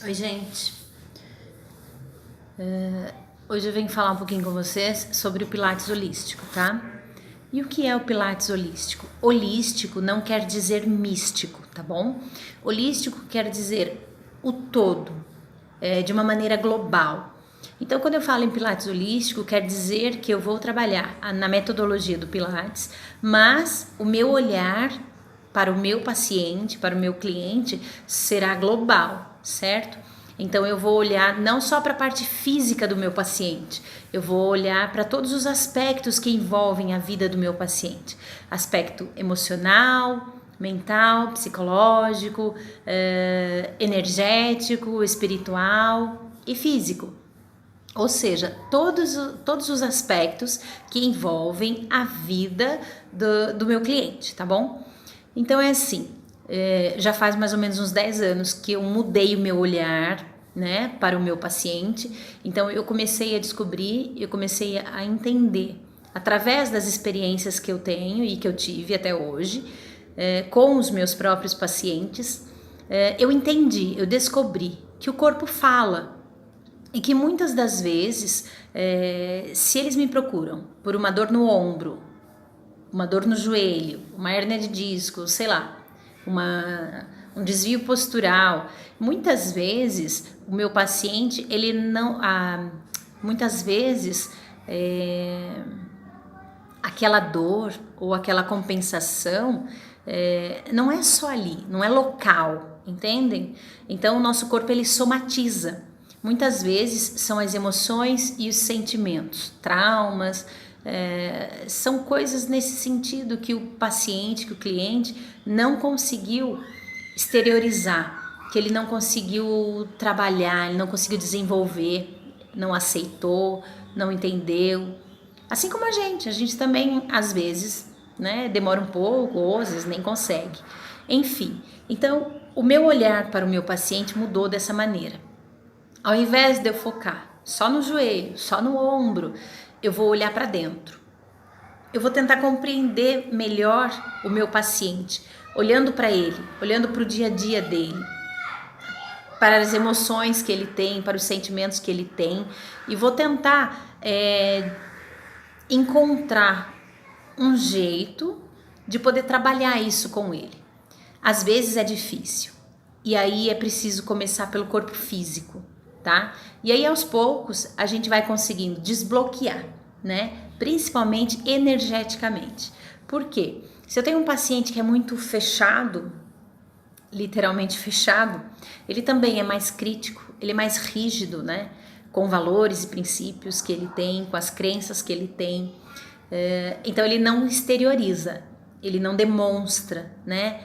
Oi, gente. Hoje eu venho falar um pouquinho com vocês sobre o Pilates holístico, tá? E o que é o Pilates holístico? Holístico não quer dizer místico, tá bom? Holístico quer dizer o todo, de uma maneira global. Então, quando eu falo em Pilates holístico, quer dizer que eu vou trabalhar na metodologia do Pilates, mas o meu olhar para o meu paciente, para o meu cliente, será global, certo? Então eu vou olhar não só para a parte física do meu paciente, eu vou olhar para todos os aspectos que envolvem a vida do meu paciente. Aspecto emocional, mental, psicológico, energético, espiritual e físico. Ou seja, todos os aspectos que envolvem a vida do meu cliente, tá bom? Então é assim, já faz mais ou menos uns 10 anos que eu mudei o meu olhar, né, para o meu paciente. Então eu comecei a descobrir, eu comecei a entender, através das experiências que eu tenho e que eu tive até hoje, com os meus próprios pacientes, eu entendi, eu descobri que o corpo fala. E que muitas das vezes, se eles me procuram por uma dor no ombro, uma dor no joelho, uma hérnia de disco, sei lá, um desvio postural, muitas vezes o meu paciente, ele não, muitas vezes aquela dor ou aquela compensação não é só ali, não é local, entendem? Então o nosso corpo ele somatiza. Muitas vezes são as emoções e os sentimentos, traumas, são coisas nesse sentido que o paciente, que o cliente não conseguiu exteriorizar, que ele não conseguiu trabalhar, ele não conseguiu desenvolver, não aceitou, não entendeu. Assim como a gente também às vezes, né, demora um pouco, ou às vezes nem consegue. Enfim, então o meu olhar para o meu paciente mudou dessa maneira. Ao invés de eu focar só no joelho, só no ombro, eu vou olhar para dentro. Eu vou tentar compreender melhor o meu paciente, olhando para ele, olhando para o dia a dia dele, para as emoções que ele tem, para os sentimentos que ele tem, e vou tentar encontrar um jeito de poder trabalhar isso com ele. Às vezes é difícil, e aí é preciso começar pelo corpo físico. Tá? E aí aos poucos a gente vai conseguindo desbloquear, né? Principalmente energeticamente. Por quê? Se eu tenho um paciente que é muito fechado, literalmente fechado, ele também é mais crítico, ele é mais rígido, né? Com valores e princípios que ele tem, com as crenças que ele tem. Então ele não exterioriza, ele não demonstra, né?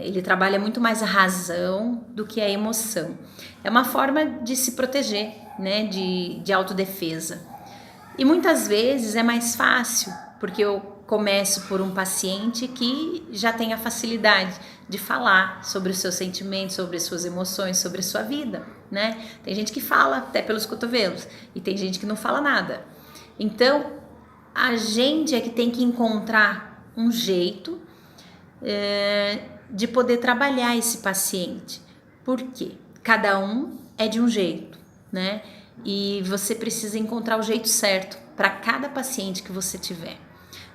Ele trabalha muito mais a razão do que a emoção. É uma forma de se proteger, né, de autodefesa. E muitas vezes é mais fácil, porque eu começo por um paciente que já tem a facilidade de falar sobre os seus sentimentos, sobre as suas emoções, sobre a sua vida, né? Tem gente que fala até pelos cotovelos e tem gente que não fala nada. Então, a gente é que tem que encontrar um jeito de poder trabalhar esse paciente. Por quê? Cada um é de um jeito, né? E você precisa encontrar o jeito certo para cada paciente que você tiver.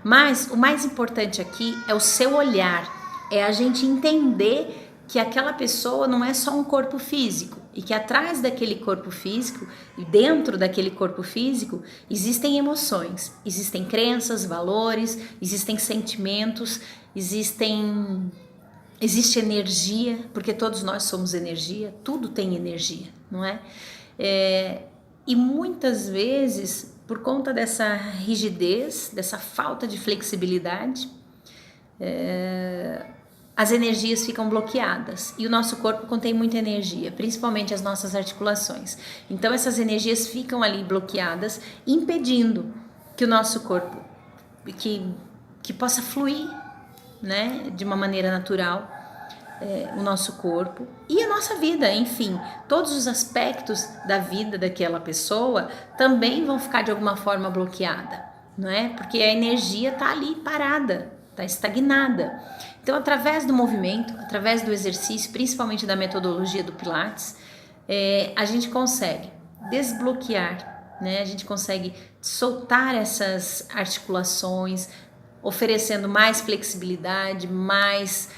Mas o mais importante aqui é o seu olhar, é a gente entender que aquela pessoa não é só um corpo físico e que atrás daquele corpo físico e dentro daquele corpo físico existem emoções, existem crenças, valores, existem sentimentos, existe energia, porque todos nós somos energia, tudo tem energia, não é? E muitas vezes, por conta dessa rigidez, dessa falta de flexibilidade, as energias ficam bloqueadas e o nosso corpo contém muita energia, principalmente as nossas articulações. Então essas energias ficam ali bloqueadas, impedindo que o nosso corpo que possa fluir, né, de uma maneira natural, o nosso corpo e a nossa vida, enfim, todos os aspectos da vida daquela pessoa também vão ficar de alguma forma bloqueada, não é? Porque a energia está ali parada, está estagnada. Então, através do movimento, através do exercício, principalmente da metodologia do Pilates, a gente consegue desbloquear, né? A gente consegue soltar essas articulações, oferecendo mais flexibilidade, mais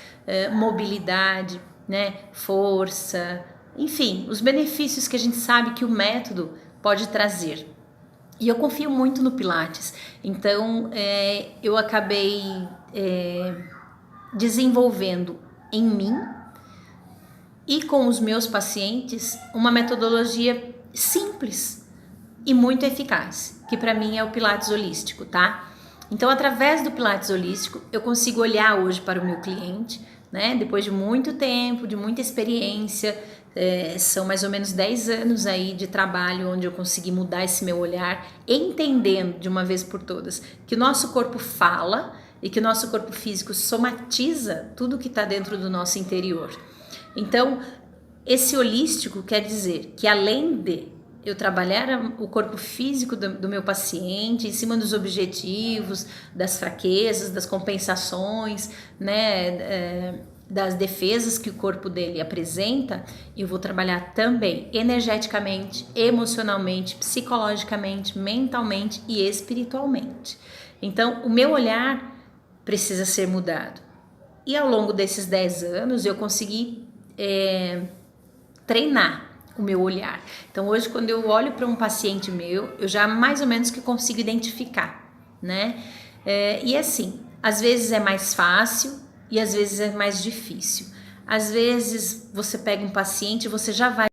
mobilidade, né? Força, enfim, os benefícios que a gente sabe que o método pode trazer. E eu confio muito no Pilates, então eu acabei desenvolvendo em mim e com os meus pacientes uma metodologia simples e muito eficaz, que para mim é o Pilates holístico, tá? Então, através do Pilates holístico, eu consigo olhar hoje para o meu cliente, né? Depois de muito tempo, de muita experiência, são mais ou menos 10 anos aí de trabalho onde eu consegui mudar esse meu olhar, entendendo de uma vez por todas que o nosso corpo fala e que o nosso corpo físico somatiza tudo que está dentro do nosso interior. Então, esse holístico quer dizer que além de eu trabalhar o corpo físico do meu paciente em cima dos objetivos, das fraquezas, das compensações, né, das defesas que o corpo dele apresenta, eu vou trabalhar também energeticamente, emocionalmente, psicologicamente, mentalmente e espiritualmente. Então, o meu olhar precisa ser mudado. E ao longo desses 10 anos eu consegui treinar o meu olhar. Então hoje quando eu olho para um paciente meu, eu já mais ou menos que consigo identificar, né? E assim, às vezes é mais fácil e às vezes é mais difícil. Às vezes você pega um paciente e você já vai